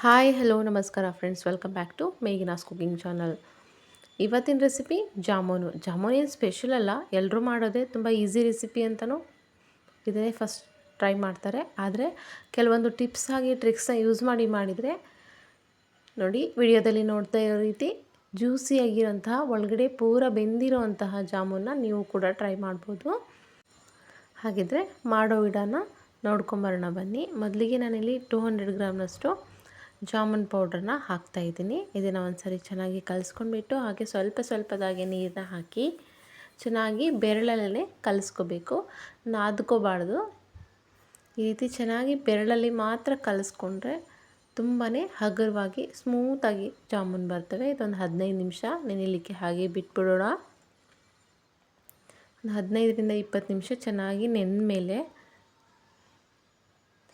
Hi hello ನಮಸ್ಕಾರ friends, welcome back to Meghana's cooking channel. ಇವತ್ತಿನ recipe jamun. Jamun ಏನು ಸ್ಪೆಷಲ್ ಅಲ್ಲ, ಎಲ್ಲರೂ ಮಾಡೋದೇ ತುಂಬ ಈಸಿ ರೆಸಿಪಿ ಅಂತಲೂ ಇದನ್ನೇ ಫಸ್ಟ್ ಟ್ರೈ ಮಾಡ್ತಾರೆ. ಆದರೆ ಕೆಲವೊಂದು ಟಿಪ್ಸ್ ಆಗಿ ಟ್ರಿಕ್ಸ್ನ ಯೂಸ್ ಮಾಡಿದರೆ ನೋಡಿ, ವಿಡಿಯೋದಲ್ಲಿ ನೋಡ್ತಾ ಇರೋ ರೀತಿ ಜ್ಯೂಸಿಯಾಗಿರೋಂತಹ ಒಳಗಡೆ ಪೂರ ಬೆಂದಿರೋಂತಹ ಜಾಮೂನ್ನ ನೀವು ಕೂಡ ಟ್ರೈ ಮಾಡ್ಬೋದು. ಹಾಗಿದ್ರೆ ಮಾಡೋ ವಿಧಾನ ನೋಡ್ಕೊಂಬರೋಣ ಬನ್ನಿ. ಮೊದಲಿಗೆ ನಾನಿಲ್ಲಿ 200 ಗ್ರಾಮ್ನಷ್ಟು ಜಾಮೂನ್ ಪೌಡ್ರನ್ನ ಹಾಕ್ತಾಯಿದ್ದೀನಿ. ಇದನ್ನು ಒಂದ್ಸರಿ ಚೆನ್ನಾಗಿ ಕಲಿಸ್ಕೊಂಡ್ಬಿಟ್ಟು ಹಾಗೆ ಸ್ವಲ್ಪದಾಗೆ ನೀರನ್ನ ಹಾಕಿ ಚೆನ್ನಾಗಿ ಬೆರಳಲ್ಲೇ ಕಲಿಸ್ಕೋಬೇಕು, ನಾದ್ಕೋಬಾರ್ದು. ಈ ರೀತಿ ಚೆನ್ನಾಗಿ ಬೆರಳಲ್ಲಿ ಮಾತ್ರ ಕಲಿಸ್ಕೊಂಡ್ರೆ ತುಂಬಾ ಹಗುರವಾಗಿ ಸ್ಮೂತಾಗಿ ಜಾಮೂನ್ ಬರ್ತವೆ. ಇದೊಂದು 15 ನಿಮಿಷ ನೆನೆಯಲಿಕ್ಕೆ ಹಾಗೆ ಬಿಟ್ಬಿಡೋಣ. ಒಂದು 15ರಿಂದ 20 ನಿಮಿಷ ಚೆನ್ನಾಗಿ ನೆಂದ ಮೇಲೆ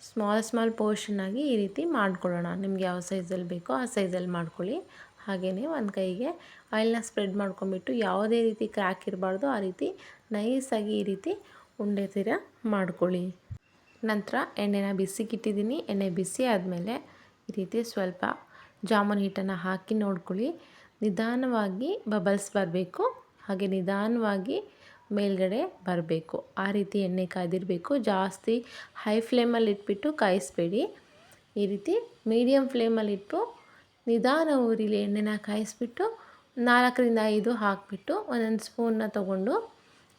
ಸ್ಮಾಲ್ ಪೋರ್ಷನ್ನಾಗಿ ಈ ರೀತಿ ಮಾಡ್ಕೊಳ್ಳೋಣ. ನಿಮ್ಗೆ ಯಾವ ಸೈಜಲ್ಲಿ ಬೇಕೋ ಆ ಸೈಜಲ್ಲಿ ಮಾಡ್ಕೊಳ್ಳಿ. ಹಾಗೆಯೇ ಒಂದು ಕೈಗೆ ಆಯಿಲ್ನ ಸ್ಪ್ರೆಡ್ ಮಾಡ್ಕೊಂಬಿಟ್ಟು ಯಾವುದೇ ರೀತಿ ಕ್ರ್ಯಾಕ್ ಇರಬಾರ್ದು, ಆ ರೀತಿ ನೈಸಾಗಿ ಈ ರೀತಿ ಉಂಡೆ ಥರ ಮಾಡ್ಕೊಳ್ಳಿ. ನಂತರ ಎಣ್ಣೆನ ಬಿಸಿಗಿಟ್ಟಿದ್ದೀನಿ. ಎಣ್ಣೆ ಬಿಸಿ ಆದಮೇಲೆ ಈ ರೀತಿ ಸ್ವಲ್ಪ ಜಾಮೂನ್ ಹಿಟ್ಟನ್ನು ಹಾಕಿ ನೋಡ್ಕೊಳ್ಳಿ. ನಿಧಾನವಾಗಿ ಬಬಲ್ಸ್ ಬರಬೇಕು, ಹಾಗೆ ನಿಧಾನವಾಗಿ ಮೇಲ್ಗಡೆ ಬರಬೇಕು. ಆ ರೀತಿ ಎಣ್ಣೆ ಕಾಯ್ದಿರಬೇಕು. ಜಾಸ್ತಿ ಹೈ ಫ್ಲೇಮಲ್ಲಿ ಇಟ್ಬಿಟ್ಟು ಕಾಯಿಸಬೇಡಿ. ಈ ರೀತಿ ಮೀಡಿಯಮ್ ಫ್ಲೇಮಲ್ಲಿಟ್ಟು ನಿಧಾನ ಊರಿಲಿ ಎಣ್ಣೆನ ಕಾಯಿಸ್ಬಿಟ್ಟು 4ರಿಂದ 5 ಹಾಕಿಬಿಟ್ಟು ಒಂದೊಂದು ಸ್ಪೂನ್ನ ತೊಗೊಂಡು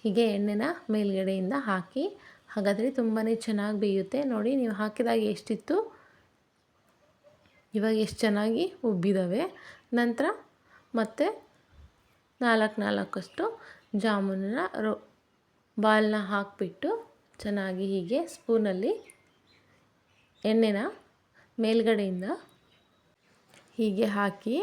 ಹೀಗೆ ಎಣ್ಣೆನ ಮೇಲ್ಗಡೆಯಿಂದ ಹಾಕಿ. ಹಾಗಾದರೆ ತುಂಬಾ ಚೆನ್ನಾಗಿ ಬೇಯುತ್ತೆ. ನೋಡಿ, ನೀವು ಹಾಕಿದಾಗ ಎಷ್ಟಿತ್ತು, ಇವಾಗ ಎಷ್ಟು ಚೆನ್ನಾಗಿ ಉಬ್ಬಿದ್ದಾವೆ. ನಂತರ ಮತ್ತೆ 4 ಜಾಮೂನನ್ನ ಬಾಲ್ನ ಹಾಕಿಬಿಟ್ಟು ಚೆನ್ನಾಗಿ ಹೀಗೆ ಸ್ಪೂನಲ್ಲಿ ಎಣ್ಣೆನ ಮೇಲ್ಗಡೆಯಿಂದ ಹೀಗೆ ಹಾಕಿ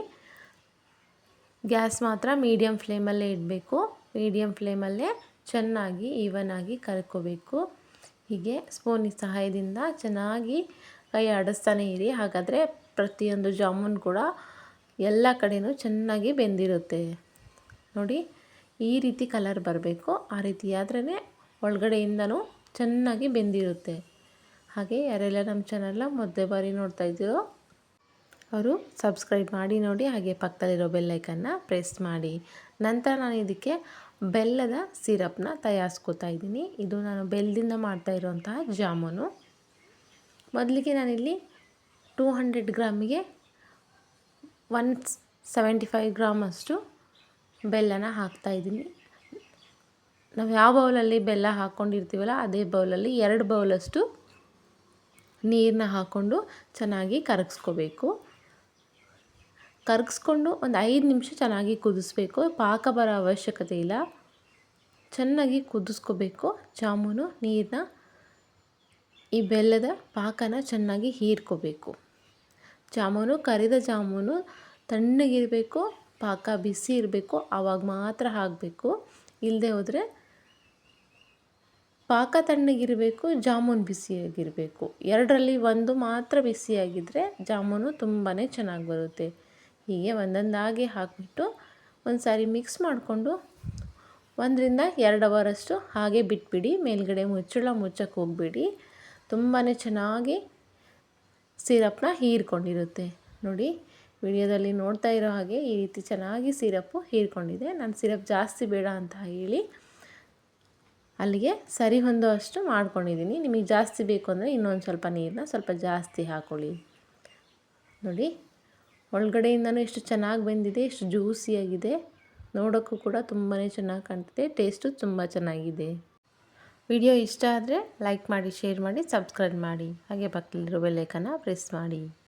ಗ್ಯಾಸ್ ಮಾತ್ರ ಮೀಡಿಯಮ್ ಫ್ಲೇಮಲ್ಲೇ ಇಡಬೇಕು. ಮೀಡಿಯಮ್ ಫ್ಲೇಮಲ್ಲೇ ಚೆನ್ನಾಗಿ ಈವನಾಗಿ ಕರ್ಕೋಬೇಕು. ಹೀಗೆ ಸ್ಪೂನ್ ಸಹಾಯದಿಂದ ಚೆನ್ನಾಗಿ ಕೈ ಆಡಿಸ್ತಾನೆ ಇರಿ. ಹಾಗಾದರೆ ಪ್ರತಿಯೊಂದು ಜಾಮೂನ್ ಕೂಡ ಎಲ್ಲ ಕಡೆಯೂ ಚೆನ್ನಾಗಿ ಬೆಂದಿರುತ್ತೆ. ನೋಡಿ, ಈ ರೀತಿ ಕಲರ್ ಬರಬೇಕು. ಆ ರೀತಿ ಆದ್ರೇ ಒಳಗಡೆಯಿಂದನೂ ಚೆನ್ನಾಗಿ ಬೆಂದಿರುತ್ತೆ. ಹಾಗೆ ಯಾರೆಲ್ಲ ನಮ್ಮ ಚಾನಲ್ನ ಮೊದಲೇ ಬಾರಿ ನೋಡ್ತಾ ಇದ್ದೀರೋ ಅವರು ಸಬ್ಸ್ಕ್ರೈಬ್ ಮಾಡಿ ನೋಡಿ, ಹಾಗೆ ಪಕ್ಕದಲ್ಲಿರೋ ಬೆಲ್ಲೈಕನ್ನ ಪ್ರೆಸ್ ಮಾಡಿ. ನಂತರ ನಾನು ಇದಕ್ಕೆ ಬೆಲ್ಲದ ಸಿರಪ್ನ ತಯಾರಿಸ್ಕೊತಾ ಇದ್ದೀನಿ. ಇದು ನಾನು ಬೆಲ್ಲದಿಂದ ಮಾಡ್ತಾ ಇರೋಂತಹ ಜಾಮೂನು. ಮೊದಲಿಗೆ ನಾನಿಲ್ಲಿ 200 ಗ್ರಾಮಿಗೆ 175 ಗ್ರಾಮಷ್ಟು ಬೆಲ್ಲನ ಹಾಕ್ತಾಯಿದ್ದೀನಿ. ನಾವು ಯಾವ ಬೌಲಲ್ಲಿ ಬೆಲ್ಲ ಹಾಕ್ಕೊಂಡಿರ್ತೀವಲ್ಲ ಅದೇ ಬೌಲಲ್ಲಿ 2 ಬೌಲಷ್ಟು ನೀರನ್ನ ಹಾಕ್ಕೊಂಡು ಚೆನ್ನಾಗಿ ಕರಗಿಸ್ಕೋಬೇಕು. ಕರಗಿಸ್ಕೊಂಡು ಒಂದು 5 ನಿಮಿಷ ಚೆನ್ನಾಗಿ ಕುದಿಸ್ಬೇಕು. ಪಾಕ ಬರೋ ಅವಶ್ಯಕತೆ ಇಲ್ಲ, ಚೆನ್ನಾಗಿ ಕುದಿಸ್ಕೋಬೇಕು. ಜಾಮೂನು ನೀರನ್ನ, ಈ ಬೆಲ್ಲದ ಪಾಕನ ಚೆನ್ನಾಗಿ ಹೀರ್ಕೋಬೇಕು. ಜಾಮೂನು ಕರಿದ ಜಾಮೂನು ತಣ್ಣಗಿರಬೇಕು, ಪಾಕ ಬಿಸಿ ಇರಬೇಕು, ಆವಾಗ ಮಾತ್ರ ಹಾಕಬೇಕು. ಇಲ್ಲದೆ ಹೋದರೆ ಪಾಕ ತಣ್ಣಗಿರಬೇಕು, ಜಾಮೂನು ಬಿಸಿಯಾಗಿರಬೇಕು. ಎರಡರಲ್ಲಿ ಒಂದು ಮಾತ್ರ ಬಿಸಿಯಾಗಿದ್ದರೆ ಜಾಮೂನು ತುಂಬಾ ಚೆನ್ನಾಗಿ ಬರುತ್ತೆ. ಹೀಗೆ ಒಂದೊಂದಾಗಿ ಹಾಕಿಬಿಟ್ಟು ಒಂದು ಸಾರಿ ಮಿಕ್ಸ್ ಮಾಡಿಕೊಂಡು 1ರಿಂದ 2 ಅವರಷ್ಟು ಹಾಗೆ ಬಿಟ್ಬಿಡಿ. ಮೇಲ್ಗಡೆ ಮುಚ್ಚಕ್ಕೆ ಹೋಗಬೇಡಿ. ತುಂಬಾ ಚೆನ್ನಾಗಿ ಸಿರಪ್ನ ಹೀರ್ಕೊಂಡಿರುತ್ತೆ. ನೋಡಿ, ವಿಡಿಯೋದಲ್ಲಿ ನೋಡ್ತಾ ಇರೋ ಹಾಗೆ ಈ ರೀತಿ ಚೆನ್ನಾಗಿ ಸಿರಪ್ಪು ಹೀರ್ಕೊಂಡಿದೆ. ನಾನು ಸಿರಪ್ ಜಾಸ್ತಿ ಬೇಡ ಅಂತ ಹೇಳಿ ಅಲ್ಲಿಗೆ ಸರಿ ಹೊಂದೋ ಅಷ್ಟು ಮಾಡ್ಕೊಂಡಿದ್ದೀನಿ. ನಿಮಗೆ ಜಾಸ್ತಿ ಬೇಕು ಅಂದರೆ ಇನ್ನೊಂದು ಸ್ವಲ್ಪ ನೀರನ್ನ ಸ್ವಲ್ಪ ಜಾಸ್ತಿ ಹಾಕ್ಕೊಳ್ಳಿ. ನೋಡಿ, ಒಳಗಡೆಯಿಂದನೂ ಎಷ್ಟು ಚೆನ್ನಾಗಿ ಬೆಂದಿದೆ, ಎಷ್ಟು ಜ್ಯೂಸಿಯಾಗಿದೆ. ನೋಡೋಕ್ಕೂ ಕೂಡ ತುಂಬಾ ಚೆನ್ನಾಗಿ ಕಾಣ್ತಿದೆ. ಟೇಸ್ಟು ತುಂಬ ಚೆನ್ನಾಗಿದೆ. ವಿಡಿಯೋ ಇಷ್ಟ ಆದರೆ ಲೈಕ್ ಮಾಡಿ, ಶೇರ್ ಮಾಡಿ, ಸಬ್ಸ್ಕ್ರೈಬ್ ಮಾಡಿ, ಹಾಗೆ ಪಕ್ಕದಲ್ಲಿರೋ ಬೆಲ್ಲೈಕನ್ನ ಪ್ರೆಸ್ ಮಾಡಿ.